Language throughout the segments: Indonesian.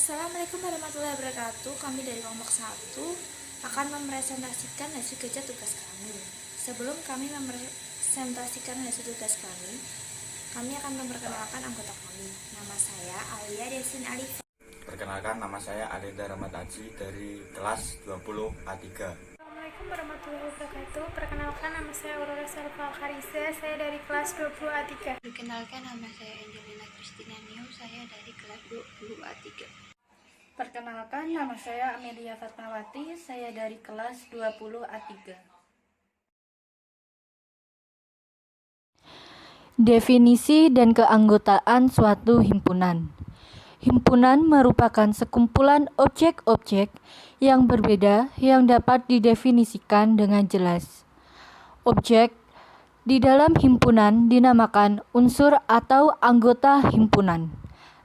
Assalamualaikum warahmatullahi wabarakatuh. Kami dari kelompok 1 akan mempresentasikan hasil kerja tugas kami. Sebelum kami mempresentasikan hasil tugas kami akan memperkenalkan anggota kami. Nama saya Alia Desin Alifa. Perkenalkan, nama saya Alinda Rahmat Aji dari kelas 20 A3. Assalamualaikum warahmatullahi wabarakatuh. Perkenalkan, nama saya Aurora Salva Karisa, saya dari kelas 20 A3. Perkenalkan, nama saya Angelina Kristina Niu, saya dari kelas 20 A3. Perkenalkan, nama saya Amelia Fatmawati, saya dari kelas 20 A3. Definisi dan keanggotaan suatu himpunan. Himpunan merupakan sekumpulan objek-objek yang berbeda yang dapat didefinisikan dengan jelas. Objek di dalam himpunan dinamakan unsur atau anggota himpunan.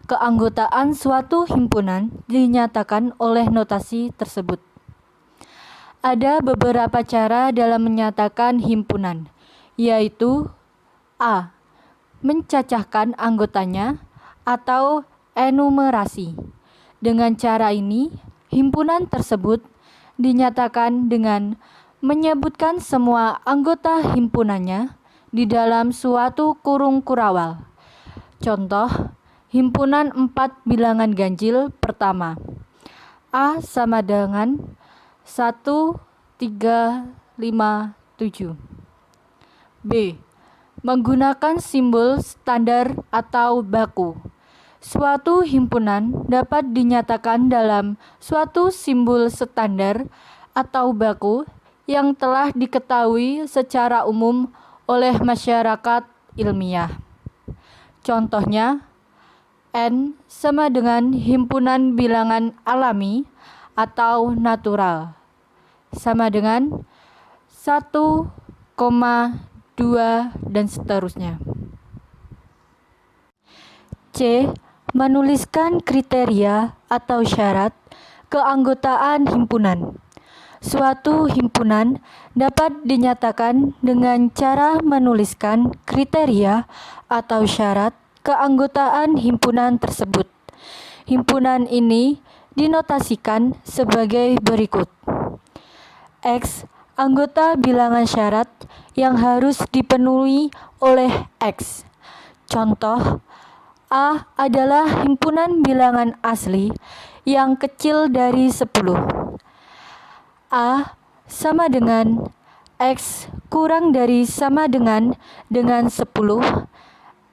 Keanggotaan suatu himpunan dinyatakan oleh notasi tersebut. Ada beberapa cara dalam menyatakan himpunan, yaitu A. Mencacahkan anggotanya atau enumerasi. Dengan cara ini, himpunan tersebut dinyatakan dengan menyebutkan semua anggota himpunannya di dalam suatu kurung kurawal. Contoh, himpunan 4 bilangan ganjil pertama. A sama dengan 1, 3, 5, 7. B. Menggunakan simbol standar atau baku. Suatu himpunan dapat dinyatakan dalam suatu simbol standar atau baku yang telah diketahui secara umum oleh masyarakat ilmiah. Contohnya, N sama dengan himpunan bilangan alami atau natural, sama dengan 1, 2, dan seterusnya. C. Menuliskan kriteria atau syarat keanggotaan himpunan. Suatu himpunan dapat dinyatakan dengan cara menuliskan kriteria atau syarat keanggotaan himpunan tersebut. Himpunan ini dinotasikan sebagai berikut. X. Anggota bilangan syarat yang harus dipenuhi oleh X. Contoh, A adalah himpunan bilangan asli yang kecil dari 10. A sama dengan X kurang dari sama dengan 10.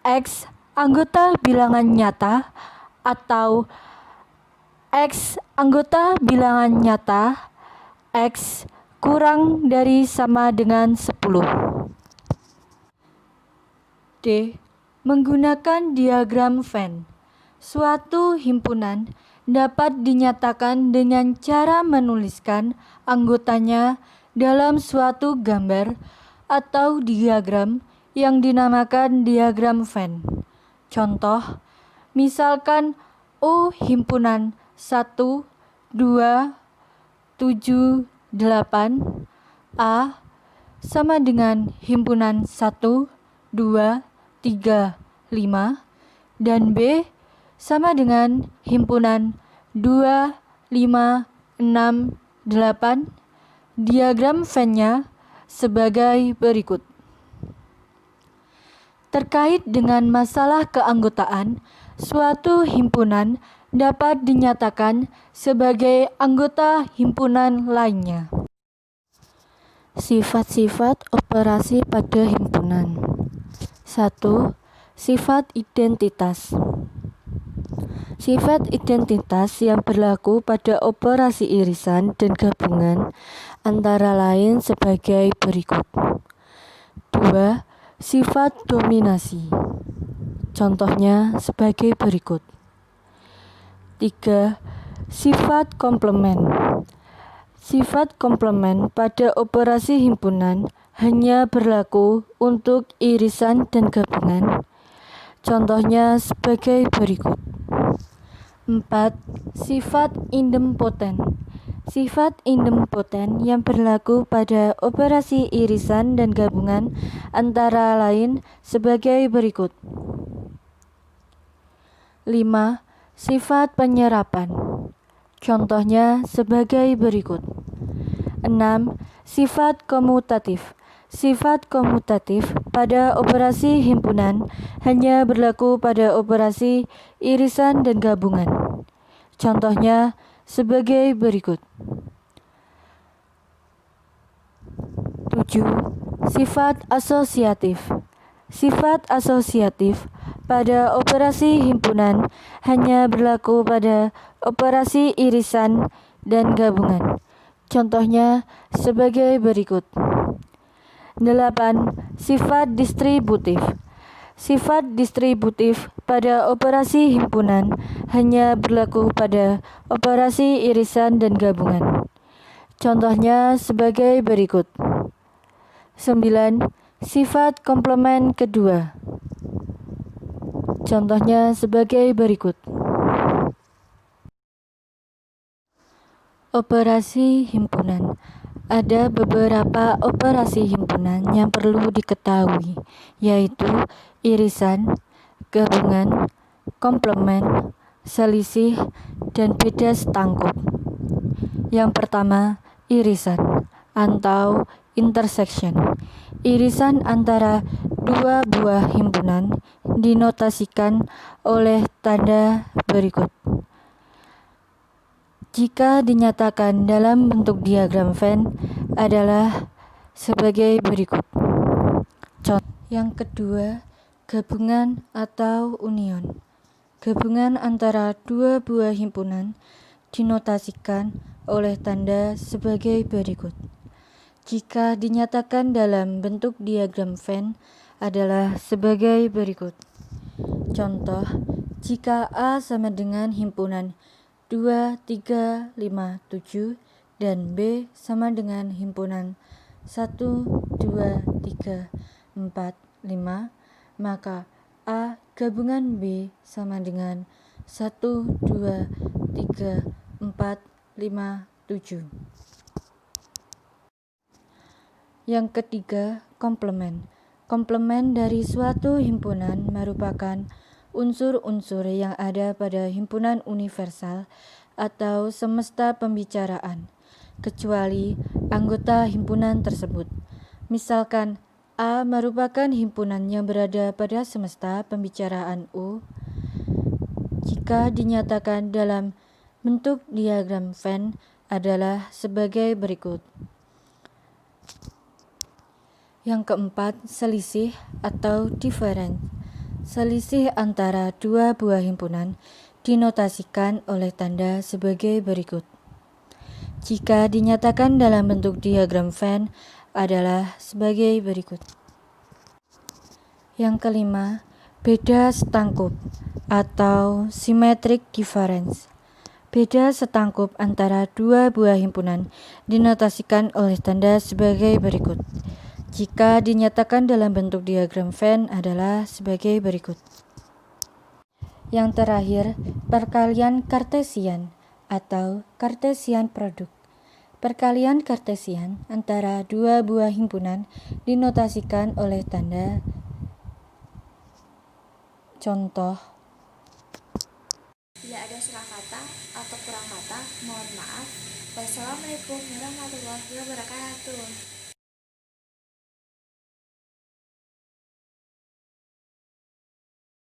X anggota bilangan nyata atau X anggota bilangan nyata X kurang dari sama dengan 10. D. Menggunakan diagram Venn. Suatu himpunan dapat dinyatakan dengan cara menuliskan anggotanya dalam suatu gambar atau diagram yang dinamakan diagram Venn. Contoh, misalkan O himpunan 1, 2, 7, 8, A sama dengan himpunan 1, 2, 3, 5, dan B sama dengan himpunan 2, 5, 6, 8. Diagram Venn-nya sebagai berikut. Terkait dengan masalah keanggotaan, suatu himpunan dapat dinyatakan sebagai anggota himpunan lainnya. Sifat-sifat operasi pada himpunan. 1. Sifat identitas. Sifat identitas yang berlaku pada operasi irisan dan gabungan antara lain sebagai berikut. 2. Sifat dominasi. Contohnya sebagai berikut. 3. Sifat komplement. Sifat komplement pada operasi himpunan hanya berlaku untuk irisan dan gabungan. Contohnya sebagai berikut. 4. Sifat idempoten. Sifat idempoten yang berlaku pada operasi irisan dan gabungan antara lain sebagai berikut. 5. Sifat penyerapan. Contohnya sebagai berikut. 6. Sifat komutatif. Sifat komutatif pada operasi himpunan hanya berlaku pada operasi irisan dan gabungan. Contohnya sebagai berikut. 7. Sifat asosiatif. Sifat asosiatif pada operasi himpunan hanya berlaku pada operasi irisan dan gabungan. Contohnya sebagai berikut. 8. Sifat distributif. Sifat distributif pada operasi himpunan hanya berlaku pada operasi irisan dan gabungan. Contohnya sebagai berikut. 9. Sifat komplement kedua. Contohnya sebagai berikut. Operasi himpunan. Ada beberapa operasi himpunan yang perlu diketahui, yaitu irisan, gabungan, komplement, selisih, dan beda setangkup. Yang pertama, irisan atau intersection. Irisan antara dua buah himpunan dinotasikan oleh tanda berikut. Jika dinyatakan dalam bentuk diagram Venn adalah sebagai berikut. Contoh yang kedua, gabungan atau union. Gabungan antara dua buah himpunan dinotasikan oleh tanda sebagai berikut. Jika dinyatakan dalam bentuk diagram Venn adalah sebagai berikut. Contoh, jika A sama dengan himpunan 2, 3, 5, 7 dan B sama dengan himpunan 1, 2, 3, 4, 5, maka A gabungan B sama dengan 1, 2, 3, 4, 5, 7. Yang ketiga, komplement. Komplement dari suatu himpunan merupakan unsur-unsur yang ada pada himpunan universal atau semesta pembicaraan, kecuali anggota himpunan tersebut. Misalkan, A merupakan himpunan yang berada pada semesta pembicaraan U. Jika dinyatakan dalam bentuk diagram Venn adalah sebagai berikut. Yang keempat, selisih atau difference. Selisih antara dua buah himpunan dinotasikan oleh tanda sebagai berikut. Jika dinyatakan dalam bentuk diagram Venn adalah sebagai berikut. Yang kelima, beda setangkup atau symmetric difference. Beda setangkup antara dua buah himpunan dinotasikan oleh tanda sebagai berikut. Jika dinyatakan dalam bentuk diagram Venn adalah sebagai berikut. Yang terakhir, perkalian Kartesian atau Cartesian product. Perkalian Kartesian antara dua buah himpunan dinotasikan oleh tanda. Contoh. Bila ada salah kata atau kurang kata, mohon maaf. Wassalamualaikum warahmatullahi wabarakatuh.